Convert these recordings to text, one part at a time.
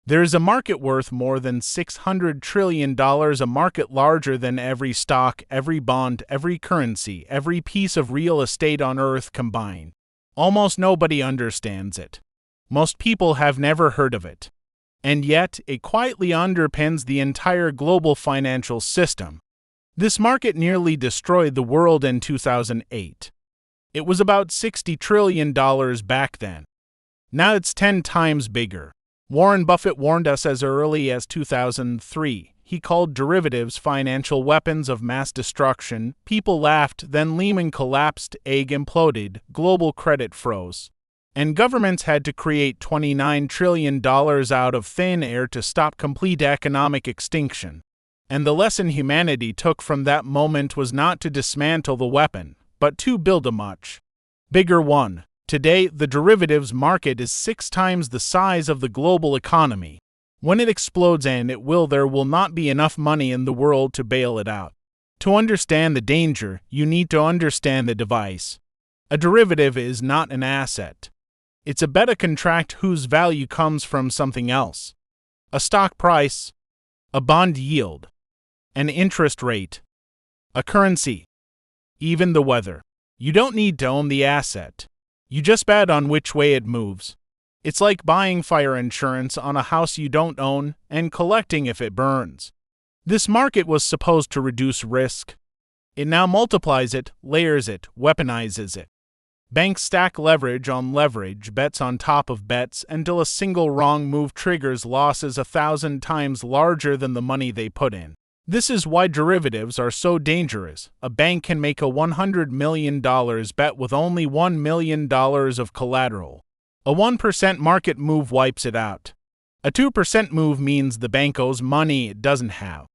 There is a market worth more than $600 trillion, a market larger than every stock, every bond, every currency, every piece of real estate on Earth combined. Almost nobody understands it. Most people have never heard of it. And yet, it quietly underpins the entire global financial system. This market nearly destroyed the world in 2008. It was about $60 trillion back then. Now it's 10 times bigger. Warren Buffett warned us as early as 2003. He called derivatives financial weapons of mass destruction. People laughed, then Lehman collapsed, egg imploded, global credit froze. And governments had to create $29 trillion out of thin air to stop complete economic extinction. And the lesson humanity took from that moment was not to dismantle the weapon, but to build a much bigger one. Today, the derivatives market is 6 times the size of the global economy. When it explodes, and it will, there will not be enough money in the world to bail it out. To understand the danger, you need to understand the device. A derivative is not an asset. It's a beta contract whose value comes from something else. A stock price, a bond yield, an interest rate, a currency, even the weather. You don't need to own the asset. You just bet on which way it moves. It's like buying fire insurance on a house you don't own and collecting if it burns. This market was supposed to reduce risk. It now multiplies it, layers it, weaponizes it. Banks stack leverage on leverage, bets on top of bets, until a single wrong move triggers losses 1,000 times larger than the money they put in. This is why derivatives are so dangerous. A bank can make a $100 million bet with only $1 million of collateral. A 1% market move wipes it out. A 2% move means the bank owes money it doesn't have.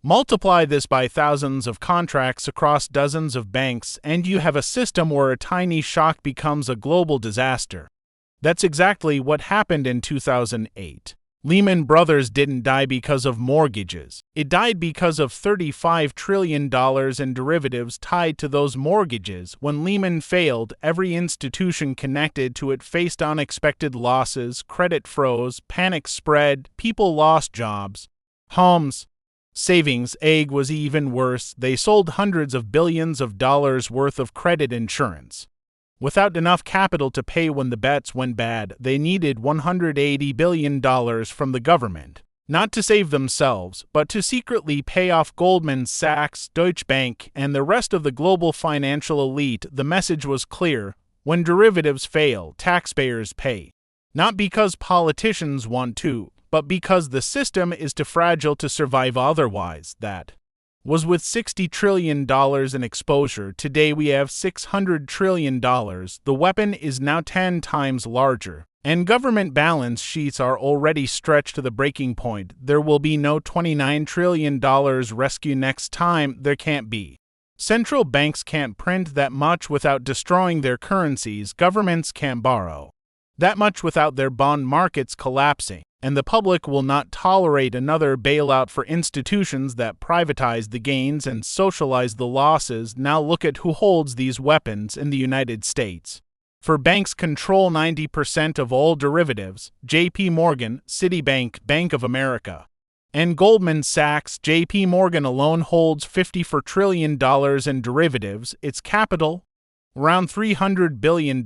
Multiply this by thousands of contracts across dozens of banks, and you have a system where a tiny shock becomes a global disaster. That's exactly what happened in 2008. Lehman Brothers didn't die because of mortgages. It died because of $35 trillion in derivatives tied to those mortgages. When Lehman failed, every institution connected to it faced unexpected losses, credit froze, panic spread, people lost jobs, homes, savings. Egg was even worse. They sold hundreds of billions of dollars worth of credit insurance. Without enough capital to pay when the bets went bad, they needed $180 billion from the government, not to save themselves, but to secretly pay off Goldman Sachs, Deutsche Bank, and the rest of the global financial elite. The message was clear: when derivatives fail, taxpayers pay. Not because politicians want to, but because the system is too fragile to survive otherwise. That was with $60 trillion in exposure. Today we have $600 trillion. The weapon is now 10 times larger, and government balance sheets are already stretched to the breaking point. There will be no $29 trillion rescue next time. There can't be. Central banks can't print that much without destroying their currencies. Governments can't borrow that much without their bond markets collapsing. And the public will not tolerate another bailout for institutions that privatize the gains and socialize the losses. Now look at who holds these weapons in the United States. For banks control 90% of all derivatives: J.P. Morgan, Citibank, Bank of America, and Goldman Sachs. J.P. Morgan alone holds $54 trillion in derivatives. Its capital, around $300 billion.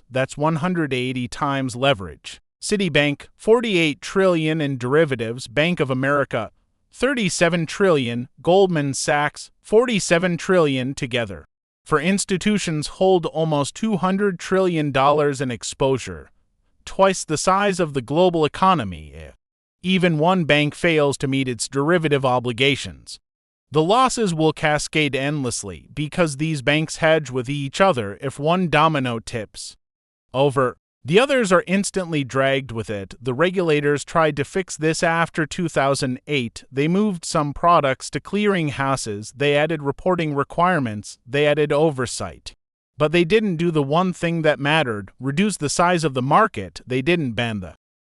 That's 180 times leverage. Citibank, $48 trillion in derivatives. Bank of America, $37 trillion. Goldman Sachs, $47 trillion together. For institutions hold almost $200 trillion in exposure, twice the size of the global economy if even one bank fails to meet its derivative obligations. The losses will cascade endlessly because these banks hedge with each other. If one domino tips over, the others are instantly dragged with it. The regulators tried to fix this after 2008. They moved some products to clearing houses, they added reporting requirements, they added oversight. But they didn't do the one thing that mattered: reduce the size of the market. They didn't ban the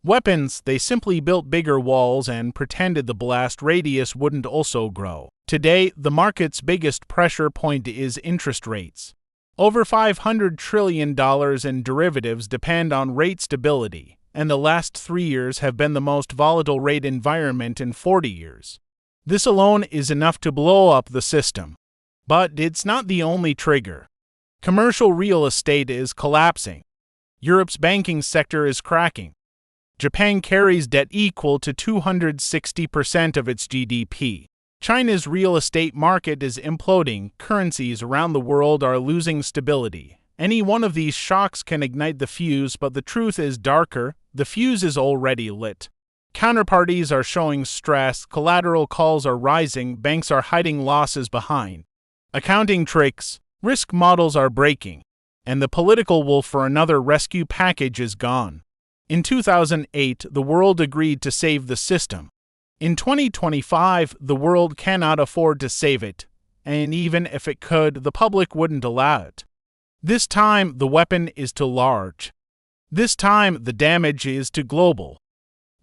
weapons, they simply built bigger walls and pretended the blast radius wouldn't also grow. Today, the market's biggest pressure point is interest rates. Over $500 trillion in derivatives depend on rate stability. and the last 3 years have been the most volatile rate environment in 40 years. This alone is enough to blow up the system. But it's not the only trigger. Commercial real estate is collapsing. Europe's banking sector is cracking. Japan carries debt equal to 260% of its GDP. China's real estate market is imploding. Currencies around the world are losing stability. Any one of these shocks can ignite the fuse, but the truth is darker. The fuse is already lit. Counterparties are showing stress, collateral calls are rising, banks are hiding losses behind accounting tricks, risk models are breaking, and the political will for another rescue package is gone. In 2008, the world agreed to save the system. In 2025, the world cannot afford to save it, and even if it could, the public wouldn't allow it. This time, the weapon is too large. This time, the damage is too global.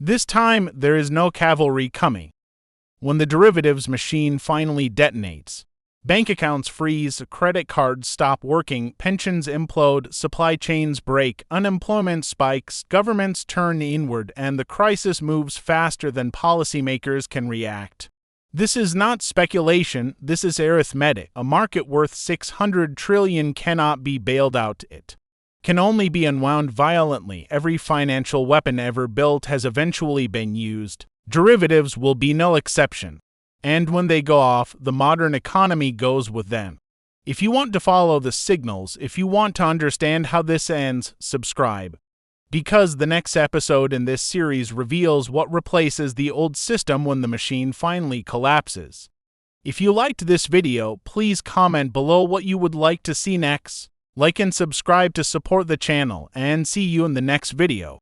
This time, there is no cavalry coming. When the derivatives machine finally detonates, bank accounts freeze, credit cards stop working, pensions implode, supply chains break, unemployment spikes, governments turn inward, and the crisis moves faster than policymakers can react. This is not speculation, this is arithmetic. A market worth 600 trillion cannot be bailed out. It can only be unwound violently. Every financial weapon ever built has eventually been used. Derivatives will be no exception. And when they go off, the modern economy goes with them. If you want to follow the signals, if you want to understand how this ends, subscribe. Because the next episode in this series reveals what replaces the old system when the machine finally collapses. If you liked this video, please comment below what you would like to see next. Like and subscribe to support the channel, and see you in the next video.